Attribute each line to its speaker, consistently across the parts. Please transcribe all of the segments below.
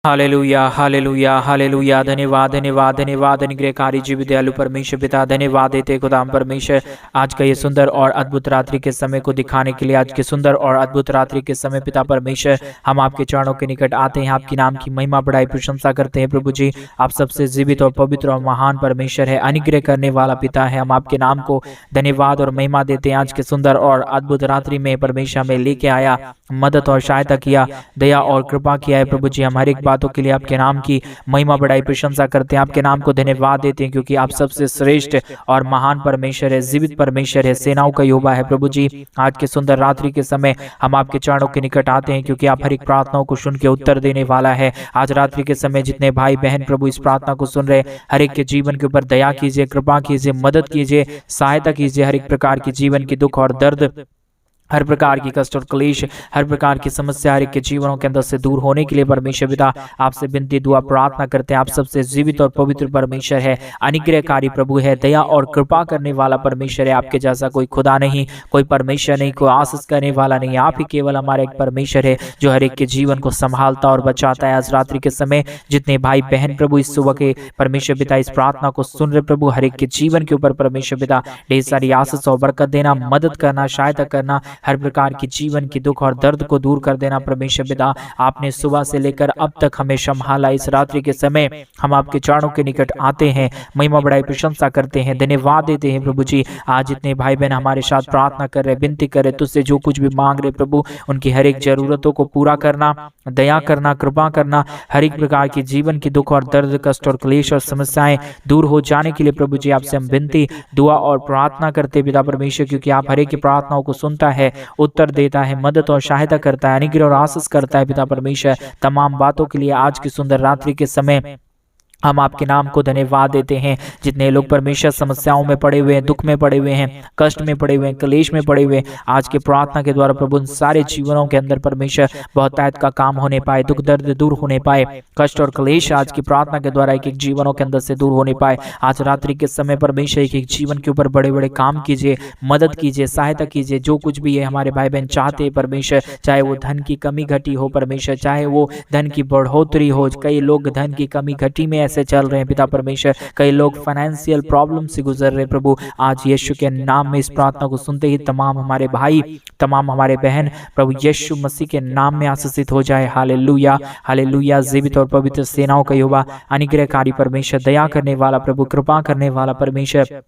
Speaker 1: Hallelujah hallelujah hallelujah. धन्यवाद धन्यवाद धन्यवाद अनुग्रहकारी जीव दयालु परमेश्वर पिता, धन्यवाद देते खुदाम परमेश्वर आज का ये सुंदर और अद्भुत रात्रि के समय को दिखाने के लिए। आज के सुंदर और अद्भुत रात्रि के समय पिता परमेश्वर हम आपके चरणों के निकट आते हैं, आपके नाम की महिमा बढ़ाई प्रशंसा करते हैं। प्रभु जी आप सबसे जीवित और पवित्र और महान परमेश्वर है, अनुग्रह करने वाला पिता है। हम आपके नाम को धन्यवाद और महिमा देते हैं। आज के सुंदर और अद्भुत रात्रि में परमेश्वर में लेके आया, मदद और सहायता किया, दया और कृपा किया है। प्रभु जी हम हर एक बातों के लिए आपके नाम की महिमा बढ़ाई प्रशंसा करते हैं, आपके नाम को धन्यवाद देते हैं, क्योंकि आप सबसे श्रेष्ठ और महान परमेश्वर है, जीवित परमेश्वर है, सेनाओं का यहोवा है। प्रभु जी आज के सुंदर रात्रि के समय हम आपके चरणों के निकट आते हैं, क्योंकि आप हर एक प्रार्थनाओं को सुन के उत्तर देने वाला है। आज रात्रि के समय जितने भाई बहन प्रभु इस प्रार्थना को सुन रहे, हर एक के जीवन के ऊपर दया कीजिए, कृपा कीजिए, मदद कीजिए, सहायता कीजिए। हर एक प्रकार की जीवन की दुख और दर्द, हर प्रकार की कष्ट और क्लेश, हर प्रकार की समस्या हर एक के जीवनों के अंदर से दूर होने के लिए परमेश्वर पिता आपसे विनती दुआ प्रार्थना करते हैं। आप सबसे जीवित और पवित्र परमेश्वर है, अनुग्रहकारी प्रभु है, दया और कृपा करने वाला परमेश्वर है। आपके जैसा कोई खुदा नहीं, कोई परमेश्वर नहीं, कोई आशीष करने वाला नहीं। आप ही केवल हमारा एक परमेश्वर है जो हर एक के जीवन को संभालता और बचाता है। आज रात्रि के समय जितने भाई बहन प्रभु इस सुबह के परमेश्वर पिता इस प्रार्थना को सुन रहे प्रभु, हर एक के जीवन के ऊपर परमेश्वर पिता ढेर सारी आशीष और बरकत देना, मदद करना, सहायता करना, हर प्रकार की जीवन की दुख और दर्द को दूर कर देना। परमेश्वर पिता आपने सुबह से लेकर अब तक हमें संभाला। इस रात्रि के समय हम आपके चरणों के निकट आते हैं, महिमा बढ़ाई प्रशंसा करते हैं, धन्यवाद देते हैं। प्रभु जी आज जितने भाई बहन हमारे साथ प्रार्थना कर रहे, विनती कर रहे, तुझसे जो कुछ भी मांग रहे प्रभु, उनकी हर एक जरूरतों को पूरा करना, दया करना, कृपा करना, हर एक प्रकार की जीवन की दुख और दर्द, कष्ट और क्लेश और समस्याएं दूर हो जाने के लिए प्रभु जी आपसे हम विनती दुआ और प्रार्थना करते पिता परमेश्वर, क्योंकि आप हर एक की प्रार्थनाओं को सुनता है, उत्तर देता है, मदद और सहायता करता है, अनुग्रह और आशीष करता है। पिता परमेश्वर तमाम बातों के लिए आज की सुंदर रात्रि के समय हम आपके नाम को धन्यवाद देते हैं। जितने लोग परमेश्वर समस्याओं में पड़े हुए हैं, दुख में पड़े हुए हैं, कष्ट में पड़े हुए हैं, क्लेश में पड़े हुए हैं, आज के प्रार्थना के द्वारा प्रभु उन सारे जीवनों के अंदर परमेश्वर बहुतायत का काम होने पाए, दुख दर्द दूर होने पाए, कष्ट और क्लेश आज की प्रार्थना के द्वारा एक एक जीवनों के अंदर से दूर होने पाए। आज रात्रि के समय परमेश्वर एक एक जीवन के ऊपर बड़े बड़े काम कीजिए, मदद कीजिए, सहायता कीजिए। जो कुछ भी है हमारे भाई बहन चाहते हैं परमेश्वर, चाहे वो धन की कमी घटी हो परमेश्वर, चाहे वो धन की बढ़ोतरी हो। कई लोग धन की कमी घटी में ऐसे चल रहे हैं पिता परमेश्वर, कई लोग फाइनेंशियल प्रॉब्लम से गुजर रहे प्रभु। आज यीशु के नाम में इस प्रार्थना को सुनते ही तमाम हमारे भाई, तमाम हमारे बहन प्रभु यीशु मसीह के नाम में आशीषित हो जाए। Hallelujah hallelujah. जीवित और पवित्र सेनाओं का यहोवा, अनुग्रहकारी परमेश्वर, दया करने वाला प्रभु, कृपा करने वाला परमेश्वर,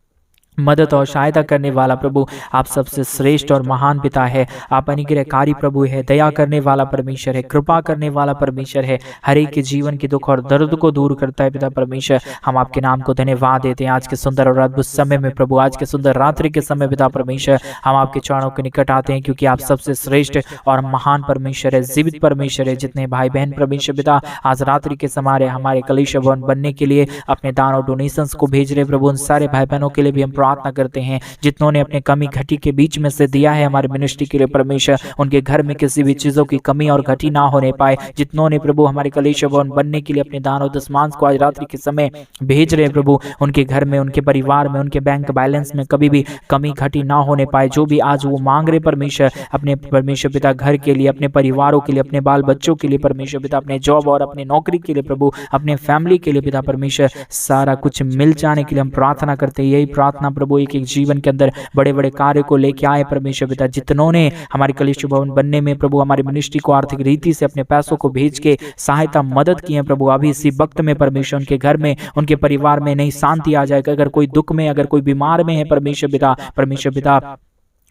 Speaker 1: मदद और सहायता करने वाला प्रभु, आप सबसे श्रेष्ठ और महान पिता है। आप अनुग्रहकारी प्रभु है, दया करने वाला परमेश्वर है, कृपा करने वाला परमेश्वर है, हर एक के जीवन की दुख और दर्द को दूर करता है पिता परमेश्वर। हम आपके नाम को धन्यवाद देते हैं आज के सुंदर और अद्भुत समय में प्रभु, आज के सुंदर रात्रि के समय पिता परमेश्वर हम आपके चरणों के निकट आते हैं, क्योंकि आप सबसे श्रेष्ठ और महान परमेश्वर है, जीवित परमेश्वर है। जितने भाई बहन परमेश्वर पिता आज रात्रि के समय हमारे कलीसिया भवन बनने के लिए अपने दान और डोनेशंस को भेज रहे प्रभु, उन सारे भाई बहनों के लिए भी हम प्रार्थना करते हैं। जितनों ने अपने कमी घटी के बीच में से दिया है हमारे मिनिस्ट्री के लिए परमेश्वर, उनके घर में किसी भी चीजों की कमी और घटी ना होने पाए। जितनों ने प्रभु हमारे कलीसिया भवन बनने के लिए अपने दान और दशमांश को आज रात्रि के समय भेज रहे हैं प्रभु, उनके घर में, उनके परिवार में, उनके बैंक बैलेंस में कभी भी कमी घटी ना होने पाए। जो भी आज वो मांग रहे परमेश्वर अपने परमेश्वर पिता घर के लिए, अपने परिवारों के लिए, अपने बाल बच्चों के लिए परमेश्वर पिता, अपने जॉब और अपने नौकरी के लिए प्रभु, अपने फैमिली के लिए पिता परमेश्वर, सारा कुछ मिल जाने के लिए हम प्रार्थना करते हैं। यही प्रार्थना प्रभु एक एक जीवन के अंदर बड़े बड़े कार्य को लेके आए परमेश्वर पिता। जितनों ने हमारे कलीसिया भवन बनने में प्रभु हमारी मिनिस्ट्री को आर्थिक रीति से अपने पैसों को भेज के सहायता मदद की है प्रभु, अभी इसी वक्त में परमेश्वर उनके घर में, उनके परिवार में नई शांति आ जाएगा। अगर कोई दुख में, अगर कोई बीमार में है परमेश्वर पिता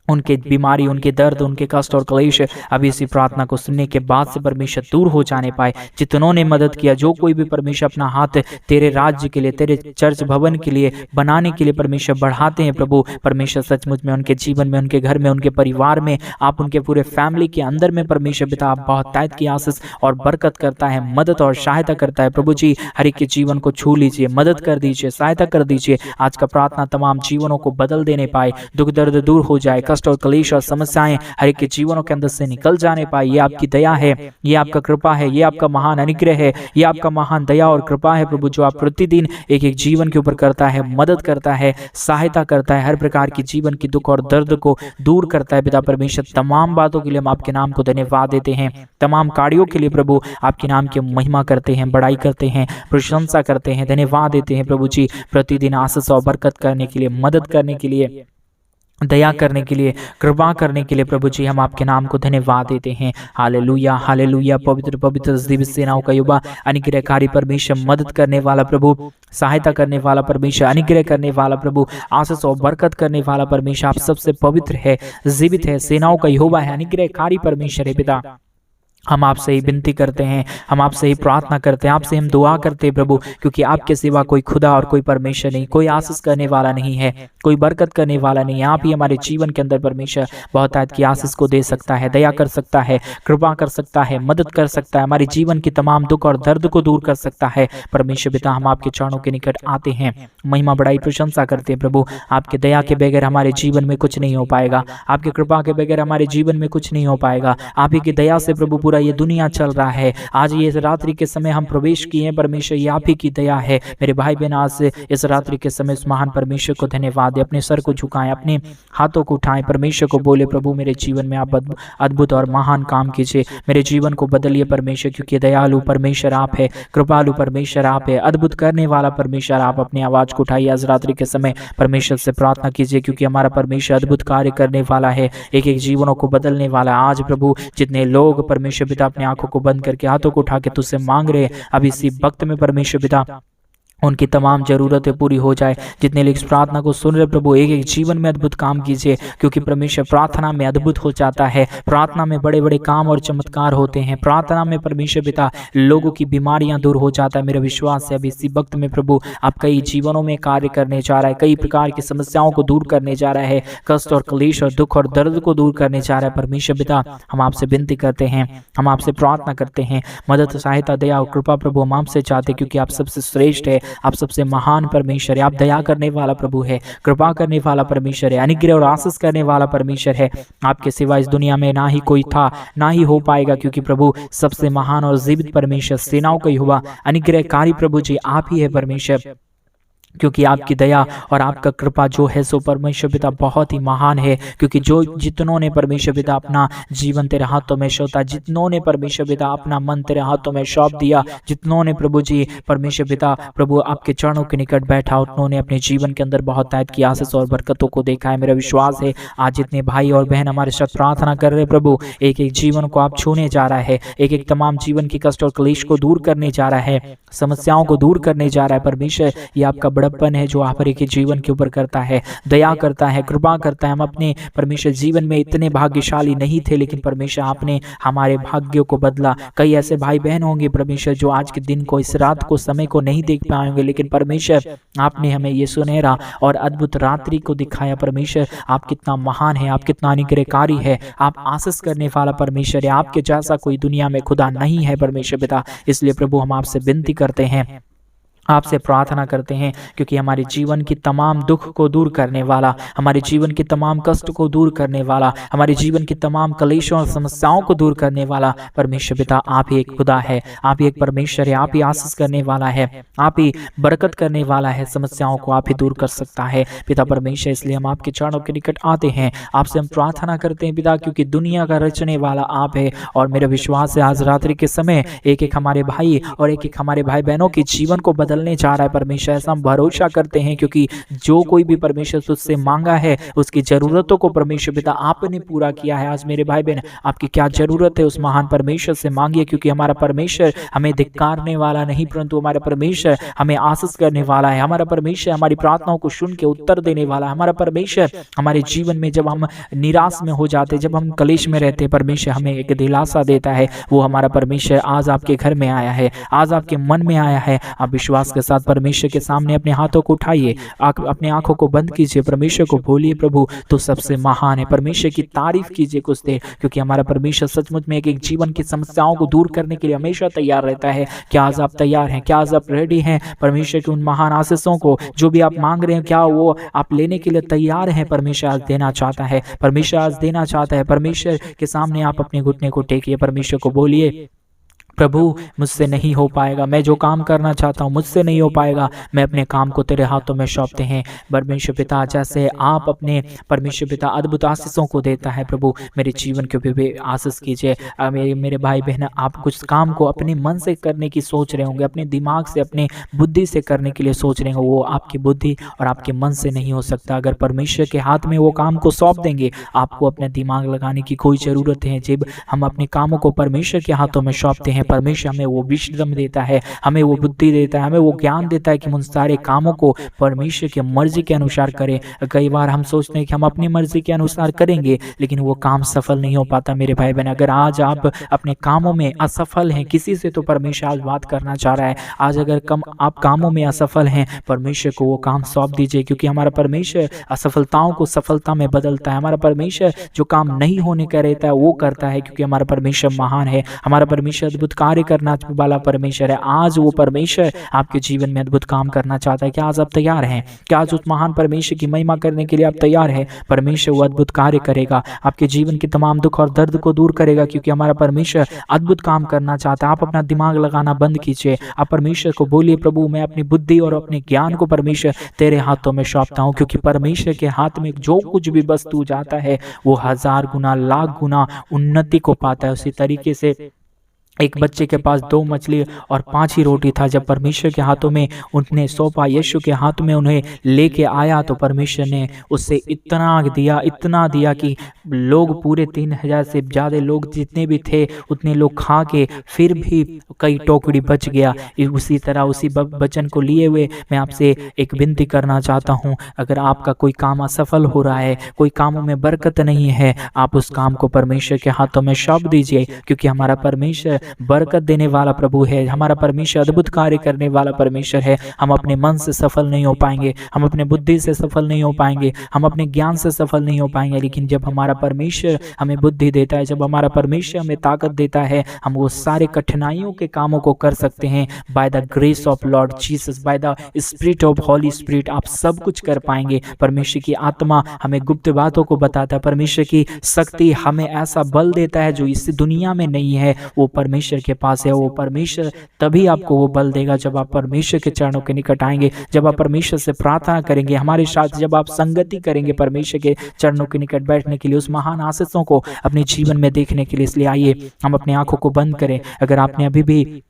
Speaker 1: उनके बीमारी, उनके दर्द, उनके कष्ट और क्लेश अभी इसी प्रार्थना को सुनने के बाद से परमेश्वर दूर हो जाने पाए। जितनों ने मदद किया, जो कोई भी परमेश्वर अपना हाथ तेरे राज्य के लिए, तेरे चर्च भवन के लिए बनाने के लिए परमेश्वर बढ़ाते हैं प्रभु, परमेश्वर सचमुच में उनके जीवन में, उनके घर में, उनके परिवार में, आप उनके पूरे फैमिली के अंदर में परमेश्वर पिता आप बहुत तायत की आशीष और बरकत करता है, मदद और सहायता करता है प्रभु जी। हर एक के जीवन को छू लीजिए, मदद कर दीजिए, सहायता कर दीजिए। आज का प्रार्थना तमाम जीवनों को बदल देने पाए, दुख दर्द दूर हो जाए, कष्ट कष्ट और क्लेश और समस्याएं हर एक के जीवनों के अंदर से निकल जाने पाए। ये आपकी दया है, ये आपका कृपा है, ये आपका महान अनुग्रह है, ये आपका महान दया और कृपा है प्रभु, जो आप प्रतिदिन एक एक जीवन के ऊपर करता है, मदद करता है, सहायता करता है, हर प्रकार की जीवन की दुख और दर्द को दूर करता है। पिता परमेश्वर, तमाम बातों के लिए हम आपके नाम को धन्यवाद देते हैं, तमाम कार्यों के लिए प्रभु आपके नाम की महिमा करते हैं, बड़ाई करते हैं, प्रशंसा करते हैं, धन्यवाद देते हैं प्रभु जी, प्रतिदिन आशीष और बरकत करने के लिए, मदद करने के लिए, दया करने के लिए, कृपा करने के लिए प्रभु जी हम आपके नाम को धन्यवाद देते हैं। Hallelujah, hallelujah. पवित्र पवित्र दिव्य सेनाओं का युवा अनुग्रहकारी परमेश्वर, मदद करने वाला प्रभु, सहायता करने वाला परमेश्वर, अनुग्रह करने वाला प्रभु, आशीष और बरकत करने वाला परमेश्वर, आप सबसे पवित्र है, जीवित है, सेनाओं का यहोवा है, अनुग्रहकारी परमेश्वर है। पिता, हम आपसे ही विनती करते हैं, हम आपसे ही प्रार्थना करते हैं, आपसे हम दुआ करते हैं प्रभु, क्योंकि आपके सिवा कोई खुदा और कोई परमेश्वर नहीं, कोई आशीष करने वाला नहीं है, कोई बरकत करने वाला नहीं है। आप ही हमारे जीवन के अंदर परमेश्वर बहुतायत की आशीष को दे सकता है, दया कर सकता है, कृपा कर सकता है, मदद कर सकता है, हमारे जीवन की तमाम दुख और दर्द को दूर कर सकता है। परमेश्वर पिता, हम आपके चरणों के निकट आते हैं, महिमा बड़ाई प्रशंसा करते हैं प्रभु। आपके दया के बगैर हमारे जीवन में कुछ नहीं हो पाएगा, आपके कृपा के बगैर हमारे जीवन में कुछ नहीं हो पाएगा। आप ही की दया से प्रभु पूरा ये दुनिया चल रहा है। आज ये रात्रि के समय हम प्रवेश किए हैं परमेश्वर, ये आप ही की दया है। मेरे भाई बहन, आज से इस रात्रि के समय उस महान परमेश्वर को धन्यवाद दे, अपने सर को झुकाएं, अपने हाथों को उठाएं, परमेश्वर को बोले प्रभु मेरे जीवन में आप अद्भुत और महान काम कीजिए, मेरे जीवन को बदलिए परमेश्वर, क्योंकि दयालु परमेश्वर आप है, कृपालु परमेश्वर आप है, अद्भुत करने वाला परमेश्वर आप। अपनी आवाज को उठाइए, आज रात्रि के समय परमेश्वर से प्रार्थना कीजिए, क्योंकि हमारा परमेश्वर अद्भुत कार्य करने वाला है, एक एक जीवनों को बदलने वाला। आज प्रभु जितने लोग परमेश्वर पिता अपने आंखों को बंद करके हाथों को उठा के तुझसे मांग रहे, अब इसी वक्त में परमेश्वर पिता उनकी तमाम जरूरतें पूरी हो जाए। जितने लोग इस प्रार्थना को सुन रहे प्रभु, एक एक जीवन में अद्भुत काम कीजिए, क्योंकि परमेश्वर प्रार्थना में अद्भुत हो जाता है, प्रार्थना में बड़े बड़े काम और चमत्कार होते हैं, प्रार्थना में परमेश्वर पिता लोगों की बीमारियां दूर हो जाता है। मेरा विश्वास है अब इसी वक्त में प्रभु आप कई जीवनों में कार्य करने जा रहा है, कई प्रकार की समस्याओं को दूर करने जा रहा है, कष्ट और क्लेश और दुख और दर्द को दूर करने जा रहा है। परमेश्वर पिता, हम आपसे विनती करते हैं, हम आपसे प्रार्थना करते हैं, मदद, सहायता, दया और कृपा प्रभु हम आपसे चाहते हैं, क्योंकि आप सबसे श्रेष्ठ है, आप सबसे महान परमेश्वर है, आप दया करने वाला प्रभु है, कृपा करने वाला परमेश्वर है, अनुग्रह और आशीष करने वाला परमेश्वर है। आपके सिवा इस दुनिया में ना ही कोई था, ना ही हो पाएगा, क्योंकि प्रभु सबसे महान और जीवित परमेश्वर, सेनाओं का यहोवा, अनुग्रहकारी प्रभु जी आप ही है परमेश्वर, क्योंकि आपकी दया और आपका कृपा जो है सो परमेश्वर पिता बहुत ही महान है। क्योंकि जो जितनों ने परमेश्वर पिता अपना जीवन तेरे हाथों में सौंपा, जितनों ने परमेश्वर पिता अपना मन तेरे हाथों में सौंप दिया, जितनों ने प्रभु जी परमेश्वर पिता प्रभु आपके चरणों के निकट बैठा, उन्होंने अपने जीवन के अंदर बहुत तायत की आशीष और बरकतों को देखा है। मेरा विश्वास है आज जितने भाई और बहन हमारे साथ प्रार्थना कर रहे प्रभु, एक एक जीवन को आप छूने जा रहा है, एक एक तमाम जीवन की कष्ट और क्लेश को दूर करने जा रहा है, समस्याओं को दूर करने जा रहा है। परमेश्वर ये आपका बड़प्पन है जो आप हर एक के जीवन के ऊपर करता है, दया करता है, कृपा करता है। हम अपने परमेश्वर जीवन में इतने भाग्यशाली नहीं थे, लेकिन परमेश्वर आपने हमारे भाग्यों को बदला। कई ऐसे भाई बहन होंगे परमेश्वर जो आज के दिन को, इस रात को, समय को नहीं देख पाएंगे, लेकिन परमेश्वर आपने हमें ये सुनहरा और अद्भुत रात्रि को दिखाया। परमेश्वर आप कितना महान है, आप कितना अनुग्रहकारी है, आप आशीष करने वाला परमेश्वर है, आपके जैसा कोई दुनिया में खुदा नहीं है परमेश्वर पिता। इसलिए प्रभु हम आपसे विनती करते हैं, आपसे प्रार्थना करते हैं, क्योंकि हमारे जीवन की तमाम दुख को दूर करने वाला, हमारे जीवन की तमाम कष्ट को दूर करने वाला, हमारे जीवन की तमाम कलेशों और समस्याओं को दूर करने वाला परमेश्वर पिता आप ही एक खुदा है, आप ही एक परमेश्वर है, आप ही आशीष करने वाला है, आप ही बरकत करने वाला है, समस्याओं को आप ही दूर कर सकता है पिता परमेश्वर। इसलिए हम आपके चरणों के निकट आते हैं, आपसे हम प्रार्थना करते हैं पिता, क्योंकि दुनिया का रचने वाला आप है। और मेरा विश्वास है आज रात्रि के समय एक एक हमारे भाई और एक एक हमारे भाई बहनों के जीवन को बदलने जा रहा है परमेश्वर, ऐसा हम भरोसा करते हैं, क्योंकि जो कोई भी परमेश्वर तुझसे मांगा है उसकी जरूरतों को परमेश्वर पिता आपने पूरा किया है। आज मेरे भाई बहन आपकी क्या जरूरत है, उस महान परमेश्वर से मांगिए, क्योंकि हमारा परमेश्वर हमें धिक्कारने वाला नहीं, परंतु हमारा परमेश्वर हमें आशीष करने वाला है। हमारा परमेश्वर हमारी प्रार्थनाओं को सुन के उत्तर देने वाला है। हमारा परमेश्वर हमारे जीवन में जब हम निराश में हो जाते, जब हम कलेश में रहते, परमेश्वर हमें एक दिलासा देता है। वो हमारा परमेश्वर आज आपके घर में आया है, आज आपके मन में आया है। आप विश्वास विश्वास के साथ परमेश्वर के सामने अपने हाथों को उठाइए, अपने आंखों को बंद कीजिए, परमेश्वर को बोलिए प्रभु तो सबसे महान है। परमेश्वर की तारीफ कीजिए कुछ देर, क्योंकि हमारा परमेश्वर सचमुच में एक जीवन की समस्याओं को दूर करने के लिए हमेशा तैयार रहता है। क्या आज आप तैयार हैं? क्या आज आप रेडी हैं परमेश्वर की उन महान आशीषों को जो भी आप मांग रहे हैं, क्या वो आप लेने के लिए तैयार हैं? परमेश्वर आज देना चाहता है, परमेश्वर आज देना चाहता है। परमेश्वर के सामने आप अपने घुटने को टेकिए, परमेश्वर को बोलिए प्रभु मुझसे नहीं हो पाएगा, मैं जो काम करना चाहता हूँ मुझसे नहीं हो पाएगा, मैं अपने काम को तेरे हाथों में सौंपते हैं। परमेश्वर पिता जैसे आप अपने परमेश्वर पिता अद्भुत आशीषों को देता है, प्रभु मेरे जीवन के भी आशीष कीजिए। मेरे भाई बहन आप कुछ काम को अपने मन से करने की सोच रहे होंगे, अपने दिमाग से अपने बुद्धि से करने के लिए सोच रहे होंगे, वो आपकी बुद्धि और आपके मन से नहीं हो सकता। अगर परमेश्वर के हाथ में वो काम को सौंप देंगे, आपको अपना दिमाग लगाने की कोई ज़रूरत है। जब हम अपने कामों को परमेश्वर के हाथों में सौंपते हैं, परमेश्वर हमें वो विश्राम देता है, हमें वो बुद्धि देता है, हमें वो ज्ञान देता है कि हम उन सारे कामों को परमेश्वर की मर्जी के अनुसार करें। कई बार हम सोचते हैं कि हम अपनी मर्जी के अनुसार करेंगे, लेकिन वो काम सफल नहीं हो पाता। मेरे भाई बहन, अगर आज आप अपने कामों में असफल हैं, किसी से तो परमेश्वर आज बात करना चाह रहा है। आज अगर आप कामों में असफल हैं, परमेश्वर को वो काम सौंप दीजिए, क्योंकि हमारा परमेश्वर असफलताओं को सफलता में बदलता है। हमारा परमेश्वर जो काम नहीं होने का रहता है वो करता है, क्योंकि हमारा परमेश्वर महान है। हमारा परमेश्वर अद्भुत कार्य करना वाला परमेश्वर है। आज वो परमेश्वर आपके जीवन में अद्भुत काम करना चाहता है। क्या आज आप तैयार हैं? क्या आज उस महान परमेश्वर की महिमा करने के लिए आप तैयार हैं? परमेश्वर वो अद्भुत कार्य करेगा, आपके जीवन के तमाम दुख और दर्द को दूर करेगा, क्योंकि हमारा परमेश्वर अद्भुत काम करना चाहता है। आप अपना दिमाग लगाना बंद कीजिए, आप परमेश्वर को बोलिए प्रभु मैं अपनी बुद्धि और अपने ज्ञान को परमेश्वर तेरे हाथों में सौंपता हूँ, क्योंकि परमेश्वर के हाथ में जो कुछ भी वस्तु जाता है वो 1000 गुना लाख गुना उन्नति को पाता है। उसी तरीके से एक बच्चे के पास 2 मछली और 5 ही रोटी था। जब परमेश्वर के हाथों में उन्हें सौंपा, यीशु के हाथ में उन्हें लेके आया, तो परमेश्वर ने उससे इतना दिया कि लोग पूरे 3000 से ज़्यादा लोग जितने भी थे उतने लोग खा के फिर भी कई टोकरी बच गया। उसी तरह उसी वचन को लिए हुए मैं आपसे एक विनती करना चाहता हूँ, अगर आपका कोई काम असफल हो रहा है, कोई कामों में बरकत नहीं है, आप उस काम को परमेश्वर के हाथों में सौंप दीजिए, क्योंकि हमारा परमेश्वर बरकत देने वाला प्रभु है। हमारा परमेश्वर अद्भुत कार्य करने वाला परमेश्वर है। हम अपने मन से सफल नहीं हो पाएंगे, हम अपने बुद्धि से सफल नहीं हो पाएंगे, हम अपने ज्ञान से सफल नहीं हो पाएंगे, लेकिन जब हमारा परमेश्वर हमें बुद्धि देता है, जब हमारा परमेश्वर हमें ताकत देता है, हम वो सारे कठिनाइयों के कामों को कर सकते हैं। By the grace of Lord Jesus, by the spirit of Holy Spirit आप सब कुछ कर पाएंगे। परमेश्वर की आत्मा हमें गुप्त बातों को बताता है, परमेश्वर की शक्ति हमें ऐसा बल देता है जो इस दुनिया में नहीं है, वो परमेश्वर के पास है। वो परमेश्वर तभी आपको वो बल देगा जब आप परमेश्वर के चरणों के निकट आएंगे, जब आप परमेश्वर से प्रार्थना करेंगे, हमारे साथ जब आप संगति करेंगे परमेश्वर के चरणों के निकट बैठने के लिए, उस महान आशीषों को अपने जीवन में देखने के लिए। इसलिए आइए हम अपनी आंखों को बंद करें। अगर आपने अभी भी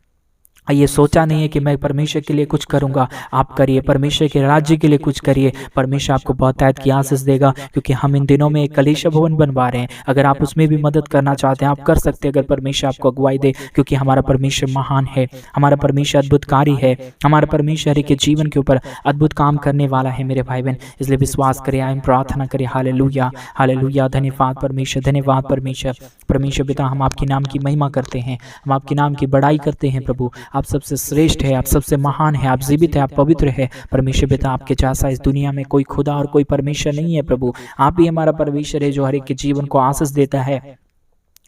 Speaker 1: ये सोचा नहीं है कि मैं परमेश्वर के लिए कुछ करूंगा, आप करिए, परमेश्वर के राज्य के लिए कुछ करिए। परमेश्वर आपको बहुतायत की आशीष देगा, क्योंकि हम इन दिनों में एक कलीसिया भवन बनवा रहे हैं। अगर आप उसमें भी मदद करना चाहते हैं आप कर सकते हैं, अगर परमेश्वर आपको अगुवाई दे, क्योंकि हमारा परमेश्वर महान है, हमारा परमेश्वर अद्भुतकारी है, हमारा परमेश्वर के जीवन के ऊपर अद्भुत काम करने वाला है मेरे भाई बहन। इसलिए विश्वास करें, आए प्रार्थना करें। हालेलुया हालेलुया, धन्यवाद परमेश्वर, धन्यवाद परमेश्वर। परमेश्वर पिता हम आपके नाम की महिमा करते हैं, हम आपके नाम की बड़ाई करते हैं प्रभु। आप सबसे श्रेष्ठ है, आप सबसे महान है, आप जीवित है, आप पवित्र है परमेश्वर पिता। आपके जैसा इस दुनिया में कोई खुदा और कोई परमेश्वर नहीं है प्रभु। आप ही हमारा परमेश्वर है जो हर एक के जीवन को आशीष देता है,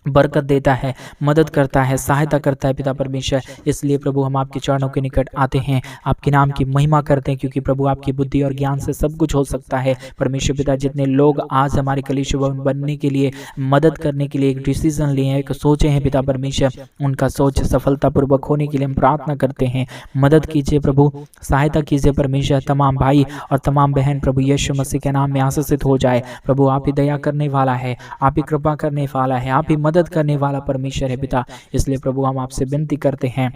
Speaker 1: बरकत देता है, मदद करता है, सहायता करता है पिता परमेश्वर। इसलिए प्रभु हम आपके चरणों के निकट आते हैं, आपके नाम की महिमा करते हैं, क्योंकि प्रभु आपकी बुद्धि और ज्ञान से सब कुछ हो सकता है परमेश्वर पिता। जितने लोग आज हमारे कलीसिया भवन बनने के लिए, मदद करने के लिए एक डिसीजन लिए हैं, एक सोचे हैं पिता परमेश्वर, उनका सोच सफलतापूर्वक होने के लिए हम प्रार्थना करते हैं। मदद कीजिए प्रभु, सहायता कीजिए परमेश्वर। तमाम भाई और तमाम बहन प्रभु यीशु मसीह के नाम में आशीषित हो जाए प्रभु। आप ही दया करने वाला है, आप ही कृपा करने वाला है, आप ही मदद करने वाला परमेश्वर है पिता। इसलिए प्रभु हम आपसे विनती करते हैं,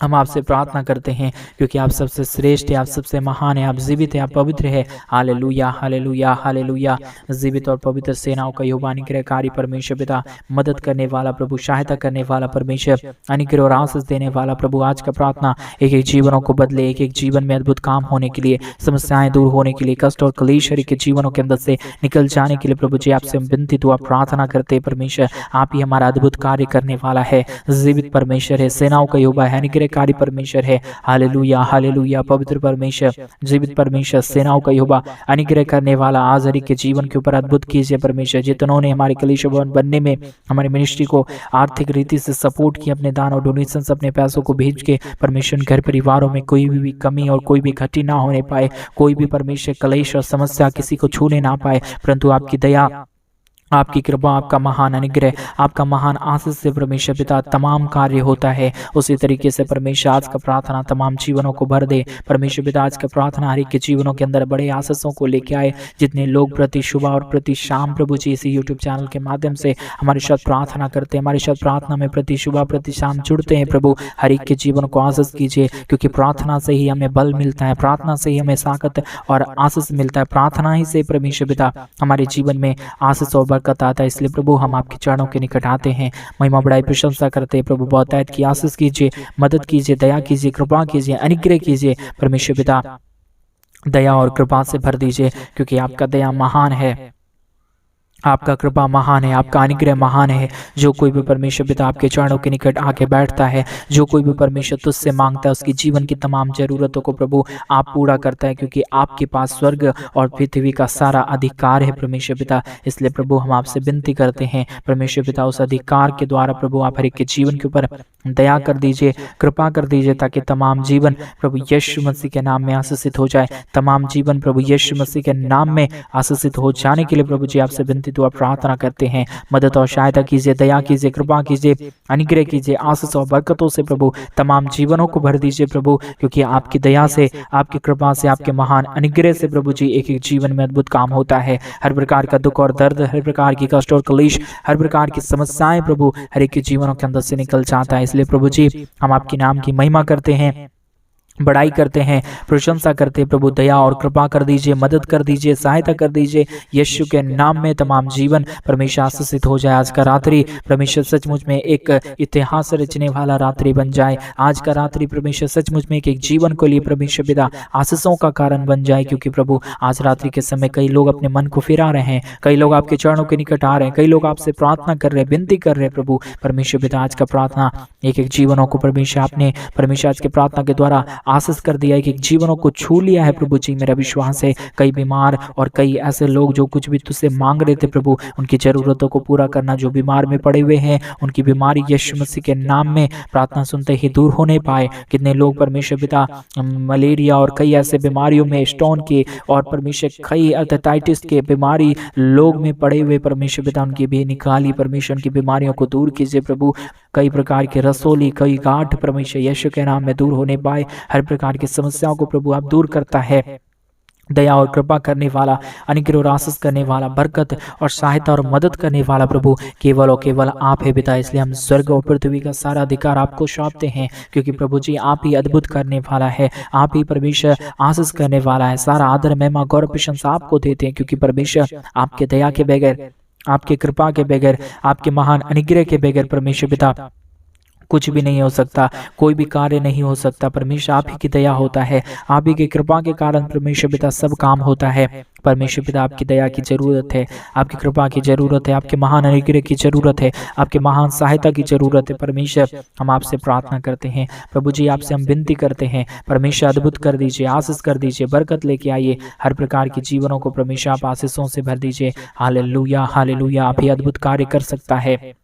Speaker 1: हम आपसे प्रार्थना करते हैं, क्योंकि आप सबसे श्रेष्ठ है, आप सबसे महान है, आप जीवित है, आप पवित्र है। Hallelujah hallelujah hallelujah. जीवित और पवित्र सेनाओं का यहोवा अनुग्रहकारी परमेश्वर पिता, मदद करने वाला प्रभु, सहायता करने वाला परमेश्वर, अनुग्रह और आशीष देने वाला प्रभु। आज का प्रार्थना एक एक जीवनों को बदले, एक एक जीवन में अद्भुत काम होने के लिए, समस्याएं दूर होने के लिए, कष्ट और क्लेश के जीवनों के अंदर से निकल जाने के लिए प्रभु जी आपसे हम विनती दुआ प्रार्थना करते हैं परमेश्वर। आप ही हमारा अद्भुत कार्य करने वाला है, जीवित परमेश्वर है, सेनाओं का यहोवा है, अनुग्रह अनुग्रहकारी परमेश्वर है। Hallelujah hallelujah. पवित्र परमेश्वर, जीवित परमेश्वर, सेनाओं का यहोवा, अनुग्रह करने वाला, आज हर एक के जीवन के ऊपर अद्भुत कीजिए परमेश्वर। जितनों ने हमारे कलीसिया भवन बनने में हमारे मिनिस्ट्री को आर्थिक रीति से सपोर्ट किया, अपने दान और डोनेशन अपने पैसों को भेज के परमेश्वर, घर परिवारों में कोई भी कमी और कोई भी घटी ना होने पाए, कोई भी परमेश्वर कलेश और समस्या किसी को छूने ना पाए, परंतु आपकी दया, आपकी कृपा, आपका महान अनुग्रह, आपका महान आशीष से परमेश्वर पिता तमाम कार्य होता है। उसी तरीके से परमेश्वर आज का प्रार्थना तमाम जीवनों को भर दे। परमेश्वर पिता आज का प्रार्थना हर एक के जीवनों के अंदर बड़े आशीषों को लेके आए। जितने लोग प्रति सुबह और प्रति शाम प्रभु जी इसी यूट्यूब चैनल के माध्यम से हमारे साथ प्रार्थना करते हैं, हमारे साथ प्रार्थना में प्रति सुबह प्रति शाम जुड़ते हैं, प्रभु हर एक के जीवन को आशीष कीजिए, क्योंकि प्रार्थना से ही हमें बल मिलता है, प्रार्थना से ही हमें ताकत और आशीष मिलता है, प्रार्थना ही से परमेश्वर पिता हमारे जीवन में आशीष और बरकत आता है। इसलिए प्रभु हम आपके चरणों के निकट आते हैं, महिमा बढ़ाई प्रशंसा करते हैं। प्रभु बहुतायत की आशीष कीजिए, मदद कीजिए, दया कीजिए, कृपा कीजिए, अनुग्रह कीजिए परमेश्वर पिता, दया और कृपा से भर दीजिए, क्योंकि आपका दया महान है, आपका कृपा महान है, आपका अनुग्रह महान है। जो कोई भी परमेश्वर पिता आपके चरणों के निकट आके बैठता है, जो कोई भी परमेश्वर तुझसे मांगता है, उसकी जीवन की तमाम जरूरतों को प्रभु आप पूरा करता है, क्योंकि आपके पास स्वर्ग और पृथ्वी का सारा अधिकार है परमेश्वर पिता। इसलिए प्रभु हम आपसे विनती करते हैं परमेश्वर पिता, उस अधिकार के द्वारा प्रभु आप हर एक के जीवन के ऊपर दया कर दीजिए, कृपा कर दीजिए, ताकि तमाम जीवन प्रभु यीशु मसीह के नाम में आशीषित हो जाए। तमाम जीवन प्रभु यीशु मसीह के नाम में आशीषित हो जाने के लिए प्रभु जी आपसे विनती दुआ प्रार्थना करते हैं। मदद और सहायता कीजिए, दया कीजिए, कृपा कीजिए, अनुग्रह कीजिए, आशीष और बरकतों से प्रभु तमाम जीवनों को भर दीजिए प्रभु, क्योंकि आपकी दया से, आपकी कृपा से, आपके महान अनुग्रह से प्रभु जी एक एक जीवन में अद्भुत काम होता है। हर प्रकार का दुख और दर्द, हर प्रकार की कष्ट और क्लेश, हर प्रकार की समस्याएं प्रभु हर एक के जीवनों के अंदर से निकल जाता है। इसलिए प्रभु जी हम आपके नाम की महिमा करते हैं, बड़ाई करते हैं, प्रशंसा करते हैं। प्रभु दया और कृपा कर दीजिए, मदद कर दीजिए, सहायता कर दीजिए। यीशु के नाम में तमाम जीवन परमेश्वर आशीषित हो जाए। आज का रात्रि परमेश्वर सचमुच में एक इतिहास रचने वाला रात्रि बन जाए। आज का रात्रि परमेश्वर सचमुच में एक जीवन को लिए परमेश्वर पिता आशीषों का कारण बन जाए, क्योंकि प्रभु आज रात्रि के समय कई लोग अपने मन को फिरा रहे हैं, कई लोग आपके चरणों के निकट आ रहे हैं, कई लोग आपसे प्रार्थना कर रहे हैं, विनती कर रहे हैं। प्रभु परमेश्वर पिता आज का प्रार्थना एक एक जीवनों को परमेश्वर आपने परमेश्वर आज के प्रार्थना के द्वारा आशीष कर दिया है, कि जीवनों को छू लिया है प्रभु जी। मेरा विश्वास है कई बीमार और कई ऐसे लोग जो कुछ भी तुझसे मांग रहे थे प्रभु, उनकी जरूरतों को पूरा करना। जो बीमार में पड़े हुए हैं उनकी बीमारी यीशु मसीह के नाम में प्रार्थना सुनते ही दूर होने पाए। कितने लोग परमेश्वर पिता मलेरिया और कई ऐसे बीमारियों में, स्टोन के और परमेश्वर कई हेपेटाइटिस के बीमारी लोग में पड़े हुए परमेश्वर पिता, उनकी भी निकाली परमेश्वर, उनकी बीमारियों को दूर कीजिए प्रभु। कई प्रकार के रसोली, कई गांठ परमेश्वर यीशु के नाम में दूर होने पाए। हर प्रकार की समस्याओं को प्रभु आप दूर करता है। दया और कृपा करने वाला, अनुग्रह और आशीष करने वाला, बरकत और सहायता और मदद करने वाला प्रभु केवल और केवल आप है पिता। इसलिए हम स्वर्ग और पृथ्वी का सारा अधिकार आपको सौंपते हैं, क्योंकि प्रभु जी आप ही अद्भुत करने वाला है, आप ही परमेश्वर आशीष करने वाला है। सारा आदर, महिमा, गौरव, प्रशंसा आपको देते हैं, क्योंकि परमेश्वर आपके दया के बगैर, आपके कृपा के बगैर, आपके महान अनुग्रह के बगैर परमेश्वर पिता कुछ भी नहीं हो सकता, कोई भी कार्य नहीं हो सकता। परमेश्वर आप ही की दया होता है, आप ही की कृपा के कारण परमेश्वर पिता सब काम होता है। परमेश्वर पिता आपकी दया की जरूरत है, आपकी कृपा की जरूरत है, आपके महान अनुग्रह की जरूरत है, आपके महान सहायता की जरूरत है। परमेश्वर हम आपसे प्रार्थना करते हैं प्रभु जी, आपसे हम विनती करते हैं परमेश्वर अद्भुत कर दीजिए, आशीष कर दीजिए, बरकत लेके आइए। हर प्रकार की जीवनों को परमेश्वर आप आशीषों से भर दीजिए। Hallelujah hallelujah. आप ही अद्भुत कार्य कर सकता है,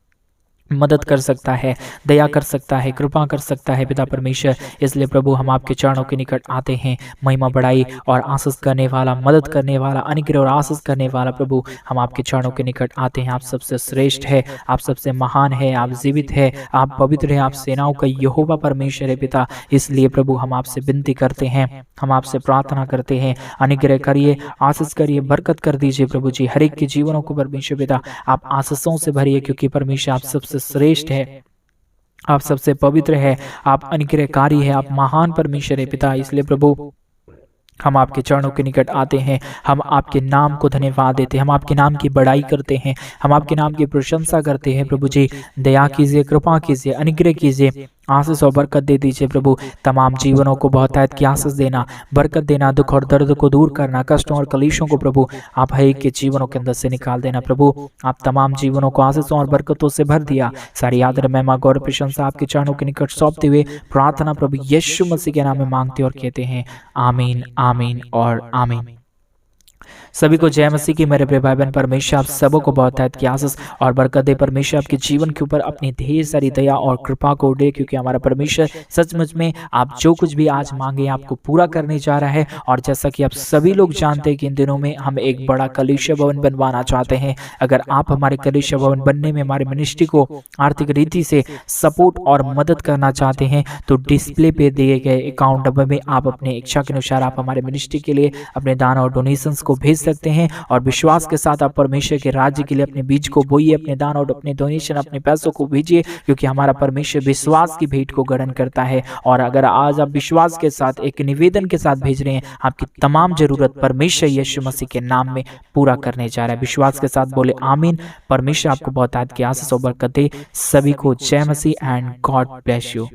Speaker 1: मदद कर सकता है, दया कर सकता है, कृपा कर सकता है पिता परमेश्वर। इसलिए प्रभु हम आपके चरणों के निकट आते हैं। महिमा बढ़ाई और आशीष करने वाला, मदद करने वाला, अनुग्रह और आशीष करने वाला प्रभु हम आपके चरणों के निकट आते हैं। आप सबसे श्रेष्ठ है, आप सबसे महान है, आप जीवित है, आप पवित्र है, आप सेनाओं का यहोवा परमेश्वर है पिता। इसलिए प्रभु हम आपसे विनती करते हैं, हम आपसे प्रार्थना करते हैं, अनुग्रह करिए, आशीष करिए, बरकत कर दीजिए प्रभु जी। हर एक के जीवनों को परमेश्वर पिता आप आशीषों से भरिए, क्योंकि परमेश्वर आप सबसे श्रेष्ठ है, आप सबसे पवित्र है, आप अनुग्रहकारी है, आप महान परमेश्वर है पिता। इसलिए प्रभु हम आपके चरणों के निकट आते हैं, हम आपके नाम को धन्यवाद देते हैं, हम आपके नाम की बड़ाई करते हैं, हम आपके नाम की प्रशंसा करते हैं। प्रभु जी दया कीजिए, कृपा कीजिए, अनुग्रह कीजिए, आशीष और बरकत दे दीजिए प्रभु। तमाम जीवनों को बहुतायत की आशीष देना, बरकत देना, दुख और दर्द को दूर करना, कष्टों और कलेशों को प्रभु आप हर एक के जीवनों के अंदर से निकाल देना प्रभु। आप तमाम जीवनों को आशीषों और बरकतों से भर दिया। सारी आदर महिमा गौरव प्रशंसा आपके चरणों के निकट सौंपते हुए प्रार्थना प्रभु यीशु मसीह के नाम में मांगते और कहते हैं आमीन, आमीन और आमीन। सभी को जय मसीह की। मेरे प्रिय भाई बहन, परमेश्वर आप सबों को बहुतायत की आशीष और बरकत दे। परमेश्वर आपके जीवन के ऊपर अपनी ढेर सारी दया और कृपा को दे, क्योंकि हमारा परमेश्वर सचमुच में आप जो कुछ भी आज मांगे आपको पूरा करने जा रहा है। और जैसा कि आप सभी लोग जानते हैं कि इन दिनों में हम एक बड़ा कलीसिया भवन बनवाना चाहते हैं। अगर आप हमारे कलीसिया भवन बनने में हमारे मिनिस्ट्री को आर्थिक रीति से सपोर्ट और मदद करना चाहते हैं तो डिस्प्ले पे दिए गए अकाउंट नंबर में आप अपने इच्छा के अनुसार आप हमारे मिनिस्ट्री के लिए अपने दान और डोनेशंस को भेज सकते हैं। और विश्वास के साथ आप परमेश्वर के राज्य के लिए अपने बीज को बोइए, अपने दान और अपने डोनेशन, अपने पैसों को भेजिए, क्योंकि हमारा परमेश्वर विश्वास की भेंट को ग्रहण करता है। और अगर आज आप विश्वास के साथ एक निवेदन के साथ भेज रहे हैं, आपकी तमाम जरूरत परमेश्वर यीशु मसीह के नाम में पूरा करने जा रहा है। विश्वास के साथ बोले आमीन। परमेश्वर आपको बहुतायत की आशीष और बरकत दे। सभी को जय मसीह एंड गॉड ब्लेस यू।